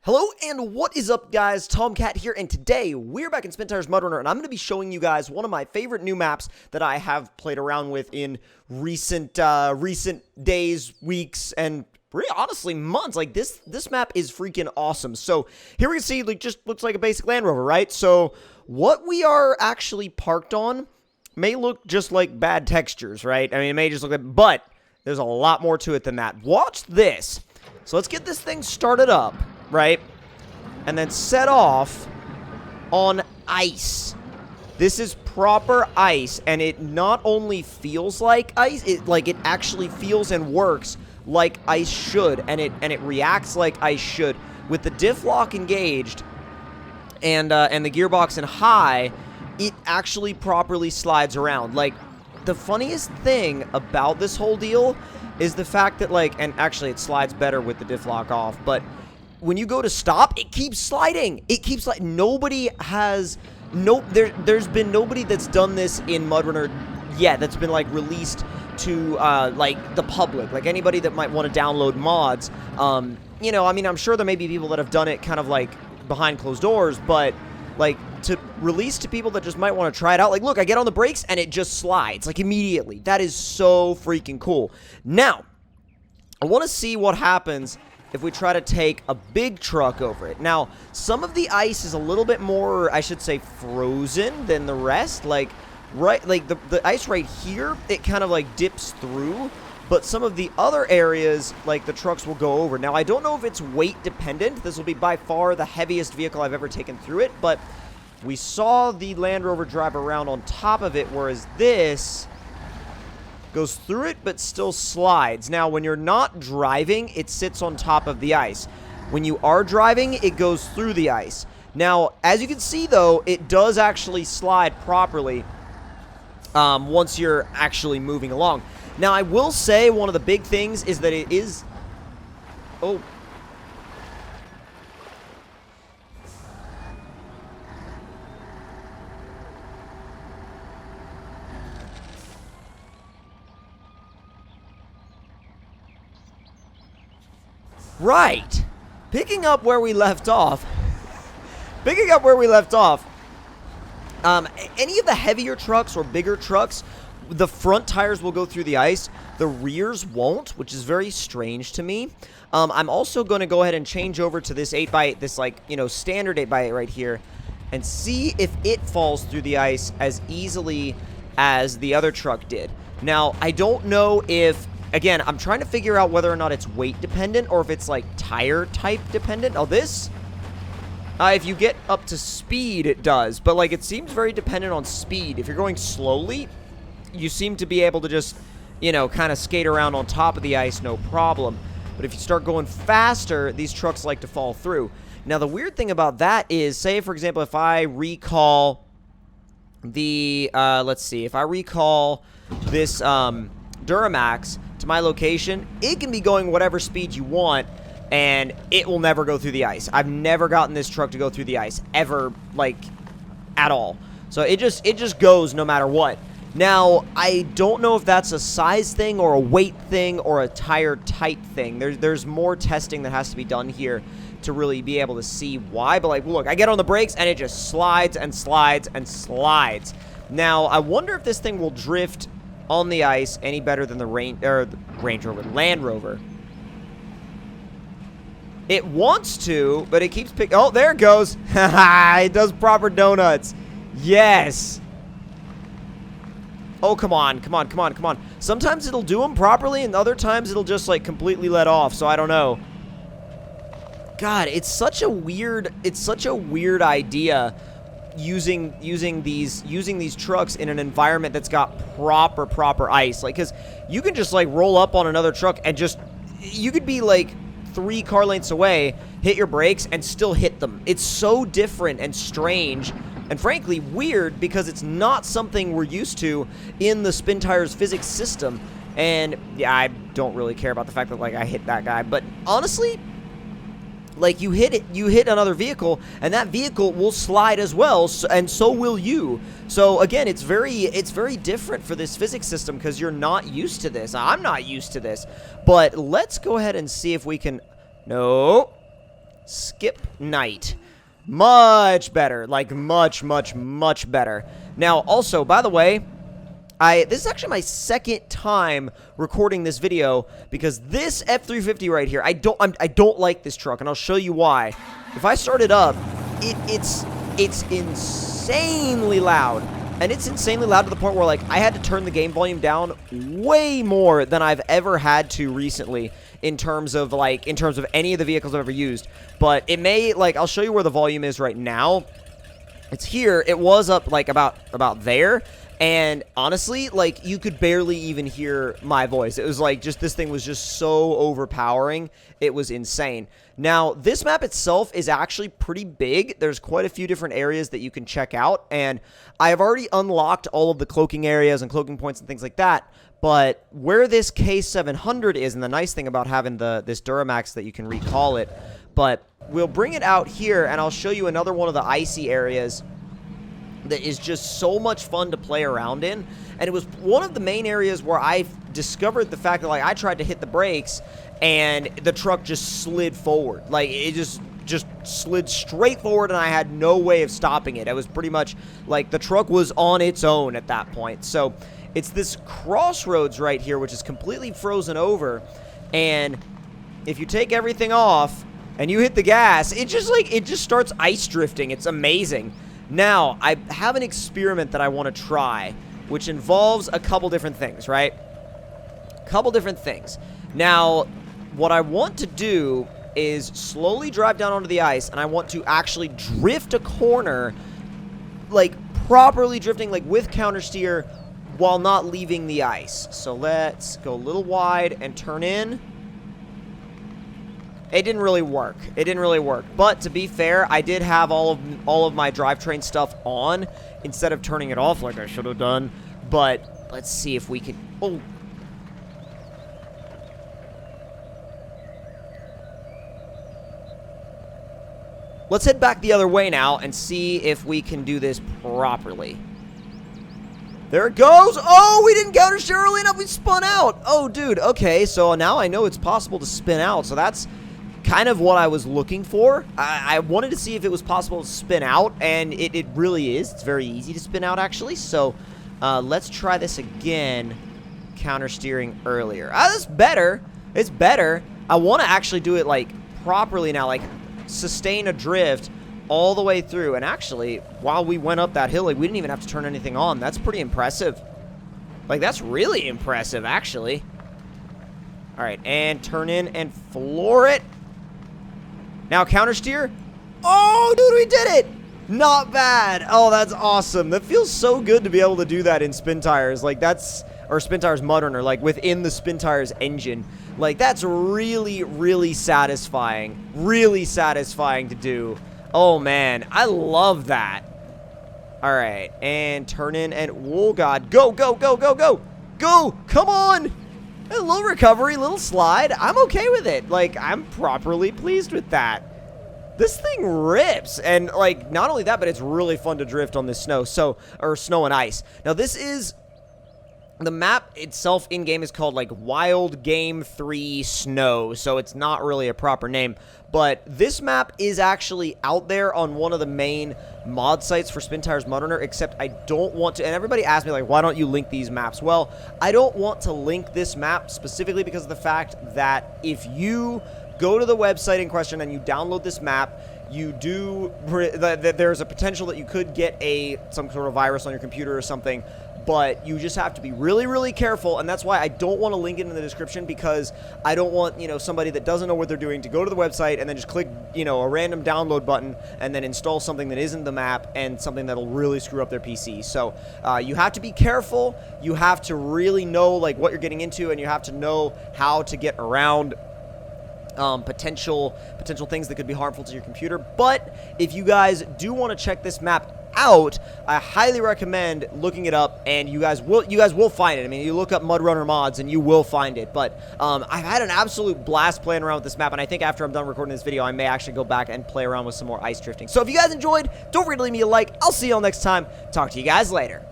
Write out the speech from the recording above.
Hello and what is up, guys? Tomcat here, and today we're back in SpinTires MudRunner, and I'm going to be showing you guys one of my favorite new maps that I have played around with in recent days, weeks, and really honestly months. Like this map is freaking awesome. So here we can see, like, just looks like a basic Land Rover, right? So what we are actually parked on may look just like bad textures, right? I mean, it may just look like, but there's a lot more to it than that. Watch this. So let's get this thing started up. Right? And then set off on ice. This is proper ice, and it not only feels like ice, it actually feels and works like ice should, and it reacts like ice should. With the diff lock engaged and the gearbox in high, it actually properly slides around. Like, the funniest thing about this whole deal is the fact that, like, and actually it slides better with the diff lock off, but when you go to stop, it keeps sliding. It keeps like nobody has there's been nobody that's done this in MudRunner yet that's been like released to like the public, like anybody that might want to download mods. You know, I mean, I'm sure there may be people that have done it kind of like behind closed doors, but like to release to people that just might want to try it out. Like, look, I get on the brakes and it just slides like immediately. That is so freaking cool. Now, I want to see what happens if we try to take a big truck over it. Now, some of the ice is a little bit more, I should say, frozen than the rest. Like, right, like the ice right here, it kind of like dips through. But some of the other areas, like the trucks will go over. Now, I don't know if it's weight dependent. This will be by far the heaviest vehicle I've ever taken through it. But we saw the Land Rover drive around on top of it, whereas this goes through it, but still slides. Now, when you're not driving, it sits on top of the ice. When you are driving, it goes through the ice. Now, as you can see, though, it does actually slide properly once you're actually moving along. Now, I will say one of the big things is that it is... Oh. Right. Picking up where we left off. Any of the heavier trucks or bigger trucks, the front tires will go through the ice. The rears won't, which is very strange to me. I'm also going to go ahead and change over to this 8x8, this, like, you know, standard 8x8 right here, and see if it falls through the ice as easily as the other truck did. Now, I don't know if... Again, I'm trying to figure out whether or not it's weight dependent or if it's like tire type dependent. Oh, this, if you get up to speed, it does. But like, it seems very dependent on speed. If you're going slowly, you seem to be able to just, you know, kind of skate around on top of the ice, no problem. But if you start going faster, these trucks like to fall through. Now, the weird thing about that is, say, for example, if I recall the, let's see, if I recall this, Duramax to my location, it can be going whatever speed you want, and it will never go through the ice. I've never gotten this truck to go through the ice, ever, like, at all. So it just goes no matter what. Now, I don't know if that's a size thing or a weight thing or a tire type thing. There's more testing that has to be done here to really be able to see why. But, like, look, I get on the brakes, and it just slides and slides and slides. Now, I wonder if this thing will drift on the ice any better than the Land Rover. It wants to, but it keeps picking. Oh, there it goes. Haha, it does proper donuts. Yes. Oh, come on. Sometimes it'll do them properly, and other times it'll just, like, completely let off, so I don't know. God, it's such a weird idea using these trucks in an environment that's got proper ice. Like, because you can just, like, roll up on another truck and just, you could be like 3 car lengths away, hit your brakes, and still hit them. It's so different and strange and frankly weird, because it's not something we're used to in the SpinTires physics system. And yeah, I don't really care about the fact that, like, I hit that guy, but honestly, like, you hit another vehicle, and that vehicle will slide as well, and so will you. So again, it's very different for this physics system, because you're not used to this. I'm not used to this. But let's go ahead and see if we can... No. Skip night. Much better. Like, much, much, much better. Now, also, by the way, this is actually my second time recording this video because this F350 right here, I don't like this truck, and I'll show you why. If I start it up, it's insanely loud. And it's insanely loud to the point where, like, I had to turn the game volume down way more than I've ever had to recently in terms of any of the vehicles I've ever used. But it may, like, I'll show you where the volume is right now. It's here. It was up, like, about there. And honestly, like, you could barely even hear my voice. It was like, this thing was just so overpowering. It was insane. Now, this map itself is actually pretty big. There's quite a few different areas that you can check out. And I have already unlocked all of the cloaking areas and cloaking points and things like that. But where this K700 is, and the nice thing about having this Duramax that you can recall it, but we'll bring it out here, and I'll show you another one of the icy areas that is just so much fun to play around in. And it was one of the main areas where I discovered the fact that, like, I tried to hit the brakes and the truck just slid forward. Like, it just slid straight forward, and I had no way of stopping it. It was pretty much like the truck was on its own at that point. So it's this crossroads right here, which is completely frozen over, and if you take everything off and you hit the gas, it just starts ice drifting. It's amazing. Now, I have an experiment that I want to try, which involves a couple different things, right? Couple different things. Now, what I want to do is slowly drive down onto the ice, and I want to actually drift a corner, like, properly drifting, like, with counter steer, while not leaving the ice. So let's go a little wide and turn in. It didn't really work. It didn't really work. But to be fair, I did have all of my drivetrain stuff on instead of turning it off like I should have done. But let's see if we can... Oh. Let's head back the other way now and see if we can do this properly. There it goes. Oh, we didn't counter steer early enough. We spun out. Oh, dude. Okay, so now I know it's possible to spin out. So that's kind of what I was looking for. I wanted to see if it was possible to spin out, and it really is. It's very easy to spin out, actually. So let's try this again. Counter steering earlier. That's better. It's better. I want to actually do it, like, properly now, like sustain a drift all the way through. And actually, while we went up that hill, like, we didn't even have to turn anything on. That's pretty impressive. Like, that's really impressive, actually. All right, and turn in and floor it. Now counter steer. Oh, dude, we did it. Not bad. Oh, that's awesome. That feels so good to be able to do that in SpinTires. Like, that's, or SpinTires MudRunner, like, within the SpinTires engine. Like, that's really, really satisfying. Really satisfying to do. Oh, man. I love that. All right. And turn in and... Oh, God. Go, go, go, go, go. Go. Come on. A little recovery, little slide. I'm okay with it. Like, I'm properly pleased with that. This thing rips. And, like, not only that, but it's really fun to drift on this snow. So, or snow and ice. Now, this is... The map itself in-game is called, like, Wild Game 3 Snow, so it's not really a proper name. But this map is actually out there on one of the main mod sites for SpinTires MudRunner, except I don't want to... And everybody asks me, like, why don't you link these maps? Well, I don't want to link this map specifically because of the fact that if you go to the website in question and you download this map, you do... There's a potential that you could get some sort of virus on your computer or something. But you just have to be really, really careful, and that's why I don't want to link it in the description, because I don't want, you know, somebody that doesn't know what they're doing to go to the website and then just click, you know, a random download button and then install something that isn't the map and something that'll really screw up their PC. So you have to be careful. You have to really know, like, what you're getting into, and you have to know how to get around potential things that could be harmful to your computer. But if you guys do want to check this map out, I highly recommend looking it up, and you guys will find it. I mean, you look up MudRunner mods and you will find it. But I've had an absolute blast playing around with this map, and I think after I'm done recording this video, I may actually go back and play around with some more ice drifting. So if you guys enjoyed, don't forget to leave me a like. I'll see you all next time. Talk to you guys later.